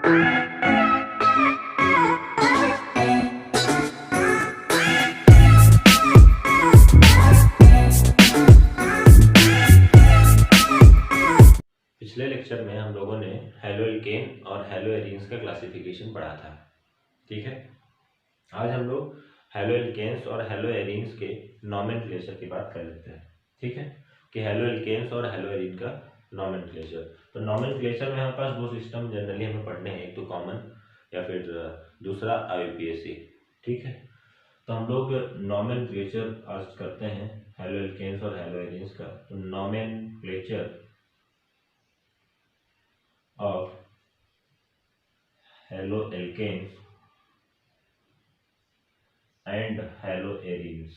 पिछले लेक्चर में हम लोगों ने हैलोएल्केन और हैलोएरीन्स का क्लासिफिकेशन पढ़ा था। ठीक है, आज हम लोग हैलोएल्केन्स और हैलोएरीन्स के नॉमेनक्लेचर की बात कर लेते हैं। ठीक है, कि हैलोएल्केन्स और हैलोएरीन का नॉमेनक्लेचर। तो नॉमेनक्लेचर में हमारे पास दो सिस्टम जनरली हमें पढ़ने हैं, एक तो कॉमन या फिर दूसरा IUPAC। ठीक है, तो हम लोग नॉमेनक्लेचर आज करते हैं हैलोएल्केन्स और हैलोएरीन्स का। तो nomenclature of haloalkanes and haloarenes,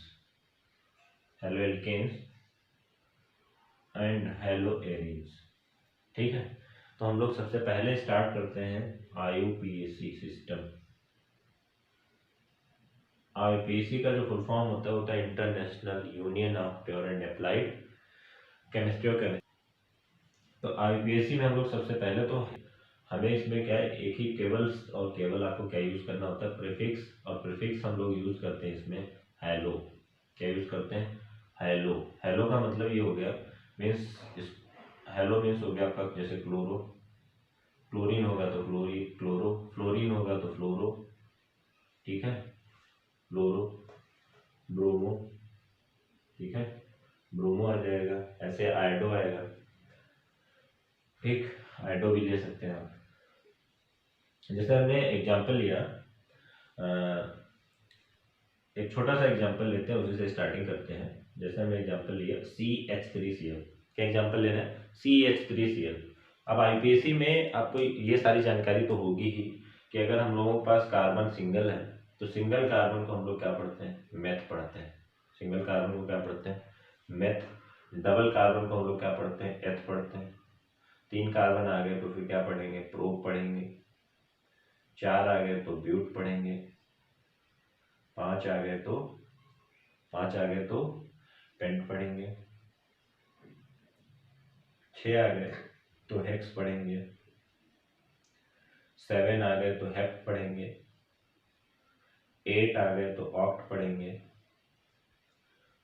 haloalkanes and haloarenes। ठीक है, तो हम लोग सबसे पहले स्टार्ट करते हैं IUPAC सिस्टम। IUPAC का जो फुल फॉर्म होता है international union of pure and applied chemistry और केमिस्ट्री। तो IUPAC में हम लोग सबसे पहले तो हमें इसमें क्या है, एक ही केवल्स और केवल आपको क्या यूज करना होता है, प्रीफिक्स। और प्रीफिक्स हम लोग यूज करते हैं इसमें हैलो। क्या यूज करते हैं, हैलो। हैलो का मतलब ये हो गया, मीन्स हैलो मीन्स हो गया आपका जैसे क्लोरो, क्लोरीन होगा तो क्लोरी क्लोरो, फ्लोरीन होगा तो फ्लोरो। ठीक है, फ्लोरो, ब्रोमो। ठीक है, ब्रोमो आ जाएगा, ऐसे आयोडो आएगा। ठीक, आयोडो भी ले सकते हैं आप। जैसे हमने एग्जाम्पल लिया, एक छोटा सा एग्जाम्पल लेते हैं, उसी से स्टार्टिंग करते हैं। जैसे हमने एग्जाम्पल लिया CH3Cl। क्या एग्जाम्पल ले रहे हैं, CH3Cl। अब IUPAC में आपको ये सारी जानकारी तो होगी ही कि अगर हम लोगों के पास कार्बन सिंगल है तो सिंगल कार्बन को हम लोग क्या पढ़ते हैं, मेथ पढ़ते हैं। सिंगल कार्बन को क्या पढ़ते हैं, मेथ। डबल कार्बन को हम लोग क्या पढ़ते हैं, एथ पढ़ते हैं। 3 कार्बन आ गए तो फिर क्या पढ़ेंगे, प्रोप पढ़ेंगे। 4 आ गए तो ब्यूट पढ़ेंगे। 5 आ गए तो पेंट पढ़ेंगे। 6 आ गए तो हेक्स पढ़ेंगे। 7 आ गए तो हेप्ट पढ़ेंगे। 8 आ गए तो ऑक्ट पढ़ेंगे।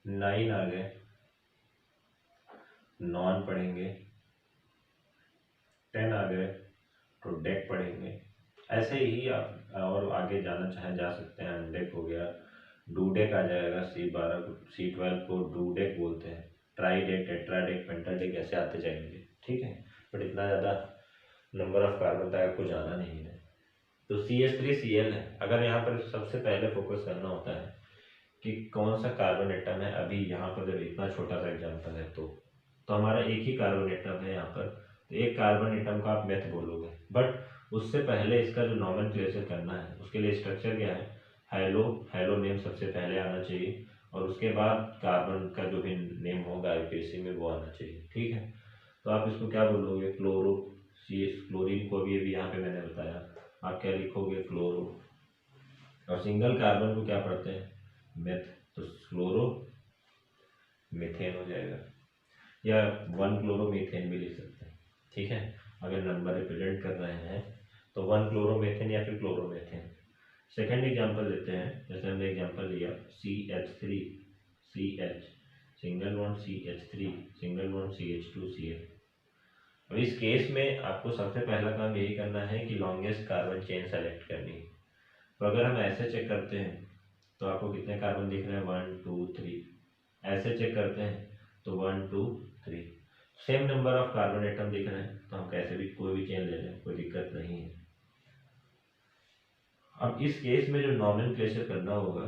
9 आ गए नॉन पढ़ेंगे। 10 आ गए तो डेक पढ़ेंगे। ऐसे ही आप और आगे जाना चाहें जा सकते हैं। अनडेक हो गया, डूडेक आ जाएगा। C12 को डूडेक बोलते हैं। ट्राइडेक, टेट्राडेक, पेंटाडेक ऐसे आते जाएंगे। ठीक है, बट इतना ज़्यादा नंबर ऑफ कार्बन तक आपको जाना नहीं है। तो CH3Cl है। अगर यहाँ पर सबसे पहले फोकस करना होता है कि कौन सा कार्बन एटम है, अभी यहाँ पर जब इतना छोटा सा एग्जाम्पल है तो हमारा एक ही कार्बन एटम है यहाँ पर। तो एक कार्बन एटम का आप मेथ बोलोगे, बट उससे पहले इसका जो नॉमेनक्लेचर करना है उसके लिए स्ट्रक्चर क्या है, हैलो। हैलो नेम सबसे पहले आना चाहिए और उसके बाद कार्बन का जो भी नेम होगा IUPAC में वो आना चाहिए। ठीक है, तो आप इसको क्या बोलोगे, क्लोरो। क्लोरीन को भी अभी यहाँ पे मैंने बताया, आप क्या लिखोगे, क्लोरो। और सिंगल कार्बन को क्या पढ़ते हैं, मेथ। तो क्लोरो मीथेन हो जाएगा, या 1 क्लोरो मीथेन भी लिख सकते हैं। ठीक है, अगर नंबर रिप्रेजेंट कर रहे हैं तो 1 क्लोरोमीथेन या फिर क्लोरोमीथेन। सेकेंड एग्जाम्पल लेते हैं। जैसे हमने एग्जाम्पल लिया CH3CH, single bond CH3, single bond CH2Cl। अब इस केस में आपको सबसे पहला काम यही करना है कि लॉन्गेस्ट कार्बन चेन सेलेक्ट करनी है। तो अगर हम ऐसे चेक करते हैं तो आपको कितने कार्बन दिख रहे हैं, 1 2 3। ऐसे चेक करते हैं तो 1 2 3, same number of carbon atom दिख रहे हैं। तो हम कैसे भी कोई भी चेन ले लें, कोई दिक्कत नहीं है। अब इस केस में जो नॉमेनक्लेचर करना होगा,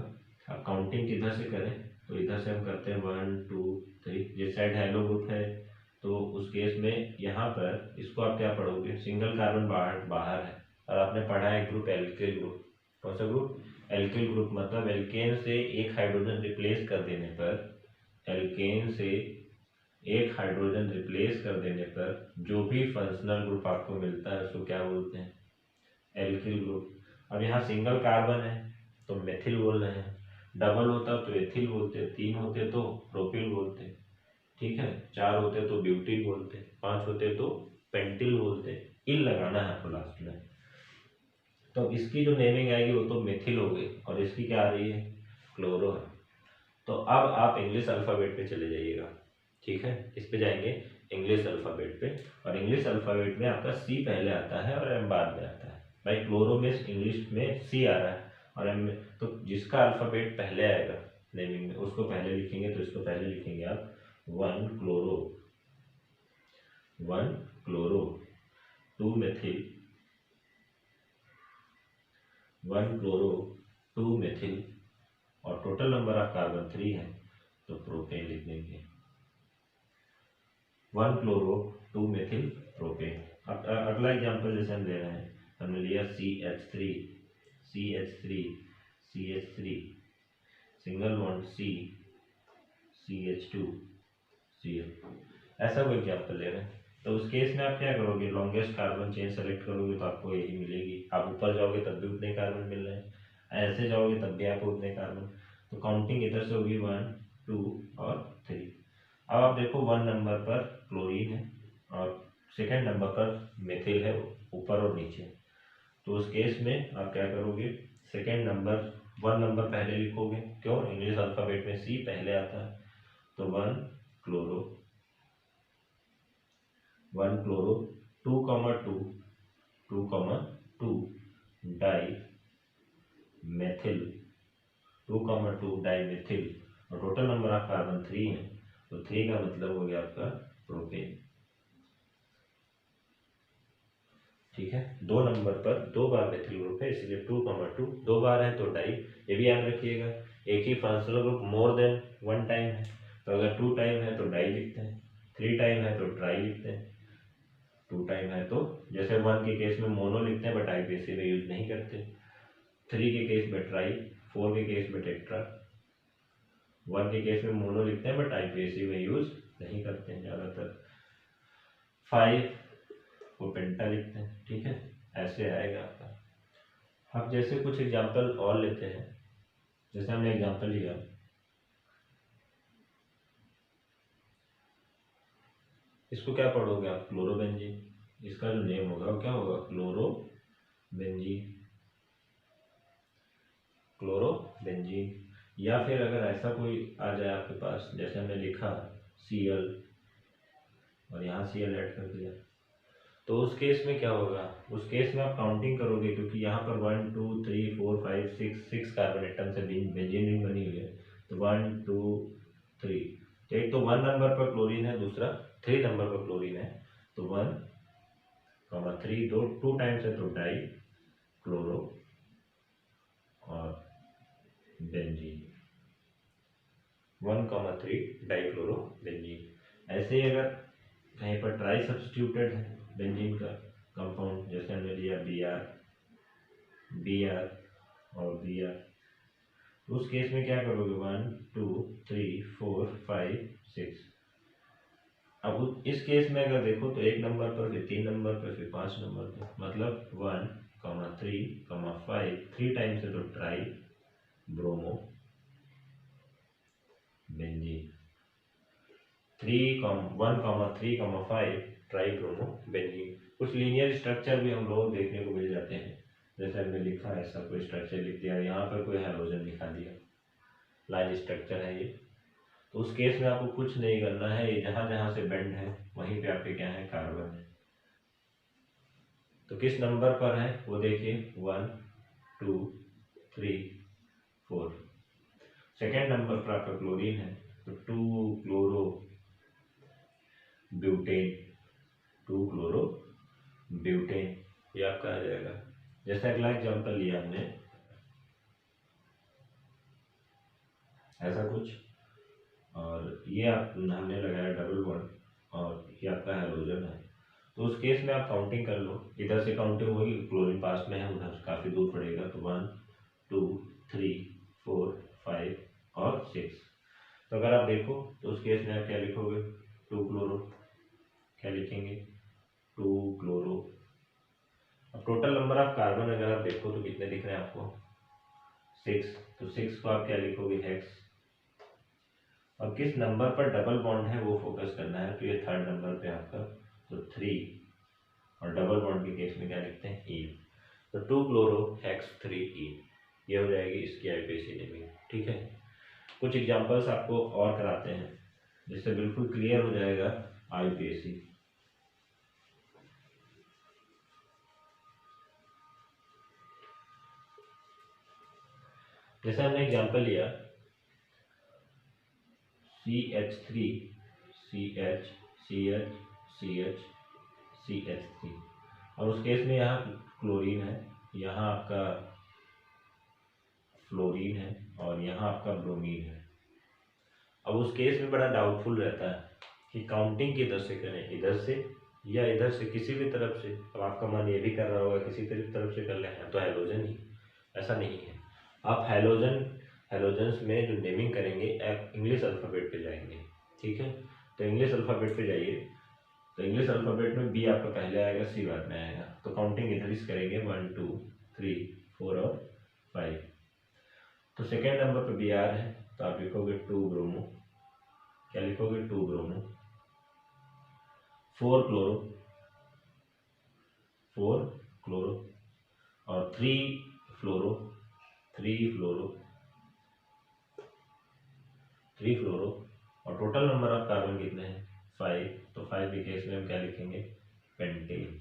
अब काउंटिंग किधर से करें, तो इधर से हम करते हैं 1 2 3। जिस साइड हैलो ग्रुप है तो उस केस में यहाँ पर इसको आप क्या पढ़ोगे, सिंगल कार्बन बाहर है और आपने पढ़ा है ग्रुप एल्किल ग्रुप। कौन सा ग्रुप, एल्किल ग्रुप। मतलब एल्केन से एक हाइड्रोजन रिप्लेस कर देने पर, एल्केन से एक हाइड्रोजन रिप्लेस कर देने पर जो भी फंक्शनल ग्रुप आपको मिलता है उसको क्या बोलते हैं, एल्किल ग्रुप। अब यहाँ सिंगल कार्बन है तो मेथिल बोल रहे हैं, डबल होता तो एथिल बोलते, 3 होते तो प्रोपिल बोलते। ठीक है, 4 होते तो ब्यूटिल बोलते, 5 होते तो पेंटिल बोलते। इल लगाना है आपको लास्ट में। तो इसकी जो नेमिंग आएगी वो तो मेथिल हो गई और इसकी क्या आ रही है, क्लोरो है। तो अब आप इंग्लिश अल्फ़ाबेट पे चले जाइएगा, ठीक है, इस पे जाएंगे इंग्लिश अल्फ़ाबेट पे, और इंग्लिश अल्फ़ाबेट में आपका सी पहले आता है और एम बाद में आता है। भाई क्लोरो में इंग्लिश में सी आ रहा है और एम में, तो जिसका अल्फ़ाबेट पहले आएगा नेमिंग में उसको पहले लिखेंगे, तो इसको पहले लिखेंगे आप 1 क्लोरो, 2 मेथिल, 1 क्लोरो 2 मेथिल, और टोटल नंबर ऑफ कार्बन 3 है तो प्रोपेन लिख देंगे, 1 क्लोरो 2 मेथिल प्रोपेन। अब अगला एग्जांपल जैसे हम ले रहे हैं, हमने लिया CH3, single bond C, CH2, Cl, ऐसा कोई एग्जांपल ले रहे हैं। तो उस केस में आप क्या करोगे, लॉन्गेस्ट कार्बन चेन सेलेक्ट करोगे तो आपको यही मिलेगी। आप ऊपर जाओगे तब भी उतने कार्बन मिल रहे हैं, ऐसे जाओगे तब भी आपको उतने कार्बन। तो काउंटिंग इधर से होगी 1, 2 और 3। अब आप देखो 1 नंबर पर क्लोरीन है और सेकंड नंबर पर मेथिल है, ऊपर और नीचे। तो उस केस में आप क्या करोगे, सेकंड नंबर 1 नंबर पहले लिखोगे, क्यों, इंग्लिश अल्फ़ाबेट में सी पहले आता है। तो 1 chloro 2,2 di methyl, 2,2 di methyl, और टोटल नंबर ऑफ कार्बन 3 है, तो 3 का मतलब हो गया आपका प्रोपेन, ठीक है। 2 नंबर पर 2 बार मेथिल ग्रुप है इसलिए 2,2, 2 बार है तो डाई, ये भी याद रखिएगा। एक ही functional group more than 1 time है, तो अगर 2 टाइम है तो डाई लिखते हैं, 3 टाइम है तो ट्राई लिखते हैं, 2 टाइम है तो, जैसे 1 के केस में मोनो लिखते हैं बट आईपीएसी में यूज नहीं करते, 3 के केस में ट्राई, 4 के केस में टेट्रा, 1 के केस में मोनो लिखते हैं बट आईपीएसी में यूज नहीं करते हैं ज़्यादातर, 5 को पेंटा लिखते हैं, ठीक है, ऐसे आएगा आपका। अब जैसे कुछ एग्जांपल और लेते हैं, जैसे हमने एग्जांपल लिया इसको क्या पढ़ोगे आप, क्लोरोबेंजीन, इसका जो नेम होगा वो क्या होगा, क्लोरोबेंजीन। या फिर अगर ऐसा कोई आ जाए आपके पास, जैसे हमने लिखा Cl और यहाँ Cl ऐड कर दिया, तो उस केस में क्या होगा, उस केस में आप काउंटिंग करोगे क्योंकि यहाँ पर 1 2 3 4 5 6 कार्बन एटम से बेंजीन रिंग बनी हुई है, तो 1 2 3, तो एक तो 1 नंबर पर क्लोरीन है, दूसरा 3 नंबर पर क्लोरीन है, तो 1,3 2 टाइम्स है तो डाई क्लोरो और बेंजीन, 1,3 डाई क्लोरो बेंजीन। ऐसे ही अगर कहीं पर ट्राई सब्स्टिट्यूटेड है बेंजीन का कंपाउंड, जैसे हमने लिया Br और Br, तो उस केस में क्या करोगे, 1 2 3 4 5 6। अब इस केस में अगर देखो तो 1 नंबर पर, फिर 3 नंबर पर, फिर 5 नंबर पर, मतलब 1,3,5 3 टाइम्स है तो try bromo benzene, 1,3,5 try bromo benzene. कुछ लीनियर स्ट्रक्चर भी हम लोग देखने को मिल जाते हैं, जैसे हमने लिखा ऐसा कोई स्ट्रक्चर लिख दिया, यहाँ पर कोई हाइड्रोजन दिखा दिया, लाइन स्ट्रक्चर है ये, तो उस केस में आपको कुछ नहीं करना है, ये जहाँ जहाँ से बेंड है वहीं पे आपके क्या है, कार्बन है। तो किस नंबर पर है वो देखिए, 1 2 3 4, सेकेंड नंबर पर आपका क्लोरीन है तो 2 क्लोरो ब्यूटेन, 2 क्लोरो ब्यूटेन, ये आपका आ जाएगा। जैसे अगला एग्जांपल लिया हमने ऐसा कुछ, और ये आप हमने लगाया डबल बॉन्ड और ये आपका हाइड्रोजन है, तो उस केस में आप काउंटिंग कर लो, इधर से काउंटिंग होगी, क्लोरीन पास में है, उधर काफ़ी दूर पड़ेगा, तो 1 2 3 4 5 और 6। तो अगर आप देखो तो उस केस में आप क्या लिखोगे, 2 क्लोरो, क्या लिखेंगे, 2 क्लोरो। अब टोटल नंबर ऑफ कार्बन अगर आप देखो तो कितने दिख रहे हैं आपको, 6, तो 6 को आप क्या लिखोगे, हेक्स। और किस नंबर पर डबल बॉन्ड है वो फोकस करना है, तो ये 3rd नंबर पे आपका, तो 3, और डबल बॉन्ड के केस में क्या लिखते हैं, 8, तो 2-chlorohex-3-ene, ये हो जाएगी इसकी IUPAC नेमिंग। ठीक है, कुछ एग्जांपल्स आपको और कराते हैं जिससे बिल्कुल क्लियर हो जाएगा IUPAC। जैसे हमने एग्जांपल लिया CH3 CH CH CH CH3, और उस केस में यहाँ क्लोरीन है, यहाँ आपका फ्लोरीन है और यहाँ आपका ब्रोमीन है। अब उस केस में बड़ा डाउटफुल रहता है कि काउंटिंग किधर से करें, इधर से या इधर से, किसी भी तरफ से। अब आपका मन ये भी कर रहा होगा किसी तरफ से कर ले, हैं तो हेलोजन ही। ऐसा नहीं है, आप हेलोजन्स में जो नेमिंग करेंगे आप इंग्लिश अल्फ़ाबेट पे जाएंगे। ठीक है, तो इंग्लिश अल्फ़ाबेट पे जाइए, तो इंग्लिश अल्फ़ाबेट में बी आपका पहले आएगा, सी बाद में आएगा, तो काउंटिंग इधर से करेंगे 1 2 3 4 और 5। तो सेकेंड नंबर पे बी आर है, तो आप लिखोगे 2 ब्रोमो, क्या लिखोगे 2 ब्रोमो, 4 क्लोरो और 3 फ्लोरो, 3 फ्लोरो, और टोटल नंबर ऑफ कार्बन कितने हैं 5, तो 5 के केस में हम क्या लिखेंगे पेंटेन।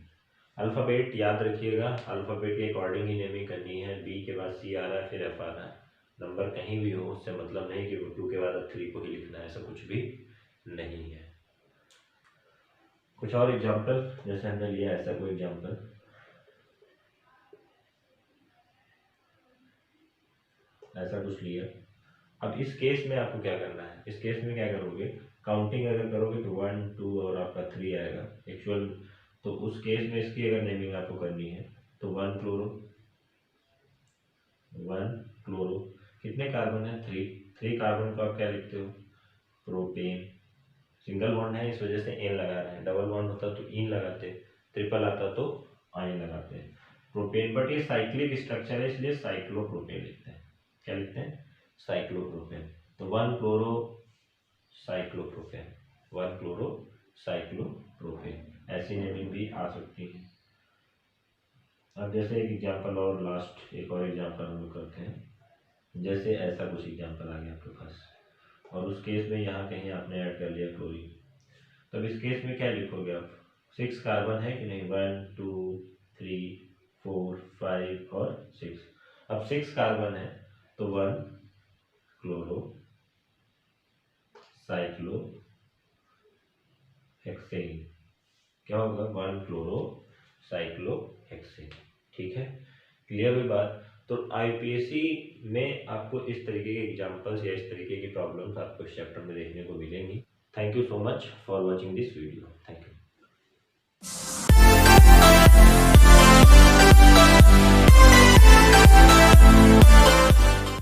अल्फ़ाबेट याद रखिएगा, अल्फ़ाबेट के अकॉर्डिंग ही नेमिंग करनी है। बी के बाद सी आ रहा है, फिर एफ आ रहा है, नंबर कहीं भी हो उससे मतलब नहीं कि 2 के बाद अब 3 को ही लिखना है, ऐसा कुछ भी नहीं है। कुछ और एग्जाम्पल, जैसे हमने लिया ऐसा कोई एग्जाम्पल, ऐसा कुछ लिया। अब इस केस में आपको क्या करना है, इस केस में क्या करोगे, काउंटिंग अगर करोगे तो 1 2 और आपका 3 आएगा एक्चुअल। तो उस केस में इसकी अगर नेमिंग आपको करनी है तो 1 क्लोरो, कितने कार्बन है 3 कार्बन को आप क्या लिखते हो प्रोपेन। सिंगल बॉन्ड है इस वजह से एन लगा रहे हैं, डबल बॉन्ड होता तो इन लगाते, ट्रिपल आता तो आइन लगाते हैं प्रोपेन। बट ये साइक्लिक स्ट्रक्चर है इसलिए साइक्लोप्रोपेन लिखते हैं। क्या लिखते हैं साइक्लोप्रोपेन। तो 1 क्लोरो साइक्लोप्रोपेन, 1 क्लोरो साइक्लोप्रोपेन, ऐसी नेमिंग भी आ सकती है। अब जैसे एक एग्जांपल और लास्ट एक और एग्जांपल हम लोग करते हैं। जैसे ऐसा कुछ एग्जांपल आ गया आपके पास, और उस केस में यहाँ कहीं आपने ऐड कर लिया क्लोरीन, तब इस केस में क्या लिखोगे आप, 6 कार्बन है कि नहीं, 1 2 3 4 5 और 6। अब 6 कार्बन है तो 1 क्लोरो साइक्लो हेक्सेन, क्या होगा 1 क्लोरो साइक्लो हेक्सेन। ठीक है, क्लियर हुई बात। तो IUPAC में आपको इस तरीके के एग्जांपल्स या इस तरीके की प्रॉब्लम्स आपको इस चैप्टर में देखने को मिलेंगी। Thank you so much for watching this video. Thank you.